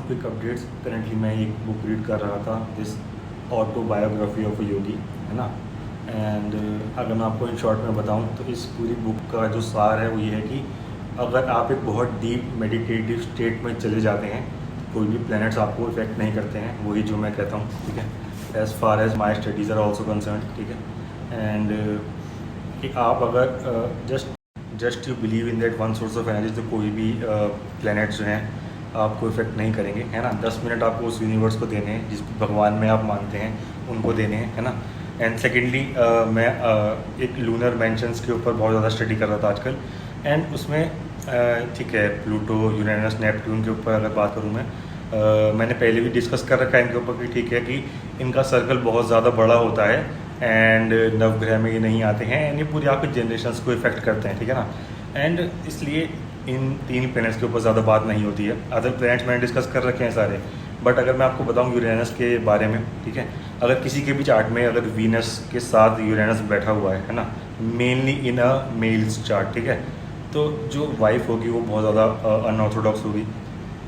Quick updates. Currently मैं एक book read कर रहा था, दिस ऑटोबायोग्राफी ऑफ योगी, है ना। एंड अगर मैं आपको इन शॉर्ट में बताऊं तो इस पूरी बुक का जो सार है वो ये है कि अगर आप एक बहुत डीप मेडिटेटिव स्टेट में चले जाते हैं, कोई भी प्लैनेट्स आपको इफेक्ट नहीं करते हैं, वही जो मैं कहता हूँ, ठीक है। As far as my studies are also concern, ठीक है। एंड कि आप अगर just you believe in that one source of energy, तो कोई भी प्लैनेट्स जो हैं आपको इफेक्ट नहीं करेंगे, है ना। 10 मिनट आपको उस यूनिवर्स को देने हैं जिस भगवान में आप मानते हैं, उनको देने हैं, है ना। एंड सेकेंडली मैं एक लूनर मैंशंस के ऊपर बहुत ज़्यादा स्टडी कर रहा था आजकल। एंड उसमें ठीक है, प्लूटो, यूरेनस, नेपट्यून के ऊपर अगर बात करूँ मैंने पहले भी डिस्कस कर रखा है इनके ऊपर कि ठीक है कि इनका सर्कल बहुत ज़्यादा बड़ा होता है एंड नवग्रह में ये नहीं आते हैं एंड ये पूरी आपके जनरेशन्स को इफेक्ट करते हैं, ठीक है ना। एंड इसलिए इन 3 प्लैनेट्स के ऊपर ज़्यादा बात नहीं होती है। अदर प्लैनेट्स मैंने डिस्कस कर रखे हैं सारे, बट अगर मैं आपको बताऊं यूरेनस के बारे में, ठीक है, अगर किसी के भी चार्ट में अगर वीनस के साथ यूरेनस बैठा हुआ है ना, mainly in a males chart, ठीक है, तो जो वाइफ होगी वो बहुत ज़्यादा अनऑर्थोडॉक्स होगी।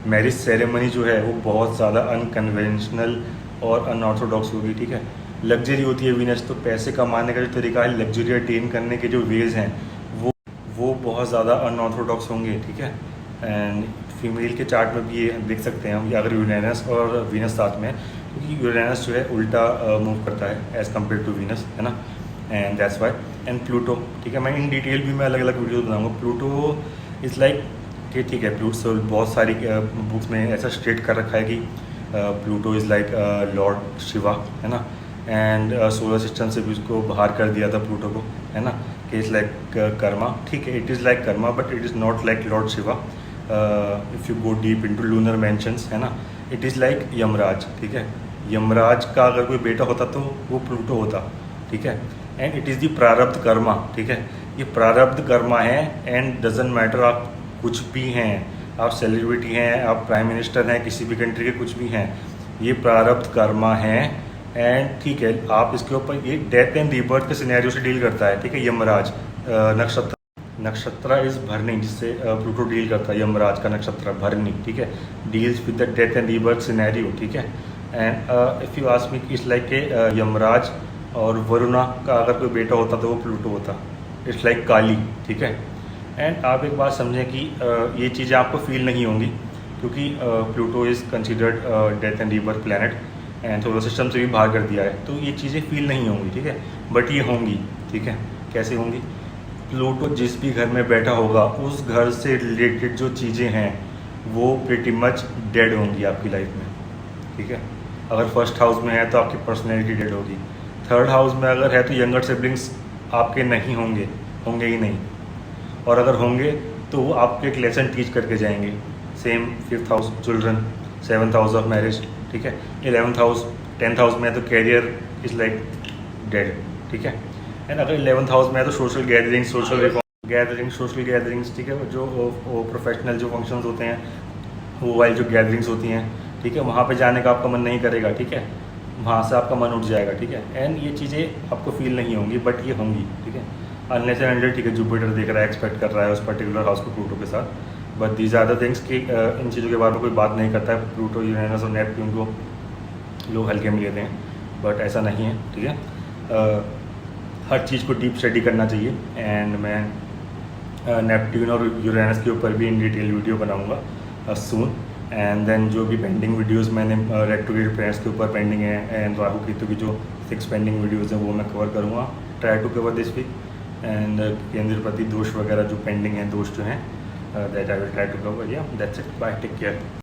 मैरिज सेरेमनी जो है वो बहुत ज़्यादा अनकन्वेंशनल और अनऑर्थोडॉक्स होगी, ठीक है। लग्जरी होती है वीनस, तो पैसे कमाने का जो तरीका है, लग्जरी अटेन करने के जो वेज हैं वो बहुत ज़्यादा अनऑर्थोडॉक्स होंगे, ठीक है। एंड फीमेल के चार्ट में भी ये देख सकते हैं हम कि अगर यूरेनस और वीनस साथ में, क्योंकि यूरेनस जो है उल्टा मूव करता है एज़ कम्पेयर टू वीनस, है ना। And that's why. And Pluto, ठीक है, मैं इन डिटेल भी मैं अलग अलग वीडियो बनाऊँगा। प्लूटो इज़ लाइक कि ठीक है, प्लूटो बहुत सारी बुक्स में ऐसा स्टेट कर रखा है कि Pluto is like lord Shiva, है ना। एंड सोलर सिस्टम से भी उसको बाहर कर दिया था प्लूटो को, है ना, कि इज़ लाइक कर्मा, ठीक है, it is like karma but it is not like lord Shiva. If you go deep into lunar mansions, है ना, इट इज़ लाइक यमराज, ठीक है। यमराज का अगर कोई बेटा होता तो वो प्लूटो होता, ठीक है। एंड इट इज़ दी प्रारब्ध कर्मा, ठीक है, ये प्रारब्ध कर्मा है। एंड डजेंट मैटर आप कुछ भी हैं, आप सेलिब्रिटी हैं, आप प्राइम मिनिस्टर हैं किसी भी कंट्री के, कुछ भी हैं, ये प्रारब्ध कर्मा है। एंड ठीक है, आप इसके ऊपर ये डेथ एंड रीबर्थ के सिनेरियो से डील करता है, ठीक है। यमराज नक्षत्र इज भरनी, जिससे प्लूटो डील करता है। यमराज का नक्षत्र भरनी, ठीक है, deals with the death and rebirth scenario, ठीक है। And if you ask me, it's like के यमराज और वरुणा का अगर कोई बेटा होता तो वो प्लूटो होता। इट्स लाइक काली, ठीक है। एंड आप एक बात समझें कि ये चीज़ें आपको फील नहीं होंगी, क्योंकि Pluto is considered death and rebirth planet and solar system से भी बाहर कर दिया है, तो ये चीज़ें फील नहीं होंगी, ठीक है, बट ये होंगी, ठीक है। कैसे होंगी? प्लूटो जिस भी घर में बैठा होगा, उस घर से रिलेटेड जो चीज़ें हैं वो प्रिटी मच डेड होंगी आपकी लाइफ में, ठीक है। अगर फर्स्ट हाउस में है तो आपकी पर्सनैलिटी डेड होगी। थर्ड हाउस में अगर है तो यंगर सिबलिंग्स आपके नहीं होंगे, होंगे ही नहीं, और अगर होंगे तो वो आपको एक लेसन टीच करके जाएंगे। Same 5th house children, 7th house of marriage, ठीक है, 11th हाउस, 10th हाउस में है तो कैरियर इज़ लाइक डेड, ठीक है। एंड अगर 11th हाउस में है तो सोशल गैदरिंग्स, सोशल गैदरिंग्स, ठीक है, जो प्रोफेशनल जो फंक्शंस होते हैं, वो वाली जो गैदरिंग्स होती हैं, ठीक है, वहाँ पे जाने का आपका मन नहीं करेगा, ठीक है, वहाँ से आपका मन उठ जाएगा, ठीक है। एंड ये चीज़ें आपको फील नहीं होंगी, बट ये होंगी, ठीक है। अनलेस एंड अनटिल, ठीक है, जुपिटर देख रहा है, एक्सपेक्ट कर रहा है उस पर्टिकुलर हाउस को प्लूटो के साथ, but these are the things कि इन चीज़ों के बारे में कोई बात नहीं करता है। प्लूटो, यूरेनस और नेपट्यून को लोग हल्के में लेते हैं, बट ऐसा नहीं है, ठीक है। हर चीज़ को डीप स्टडी करना चाहिए। एंड मैं नेपट्यून और यूरेनस के ऊपर भी इन डिटेल वीडियो बनाऊँगा सून। एंड देन जो भी पेंडिंग वीडियोस मैंने रेट्रोग्रेड प्लैनेट्स के ऊपर पेंडिंग है एंड राहु केतु की जो 6 पेंडिंग वीडियोस हैं वो मैं कवर करूँगा, try to cover this week. And केंद्र प्रति दोष वगैरह जो पेंडिंग हैं, दोष जो हैं, that I will try to cover. या that's it, bye, take care.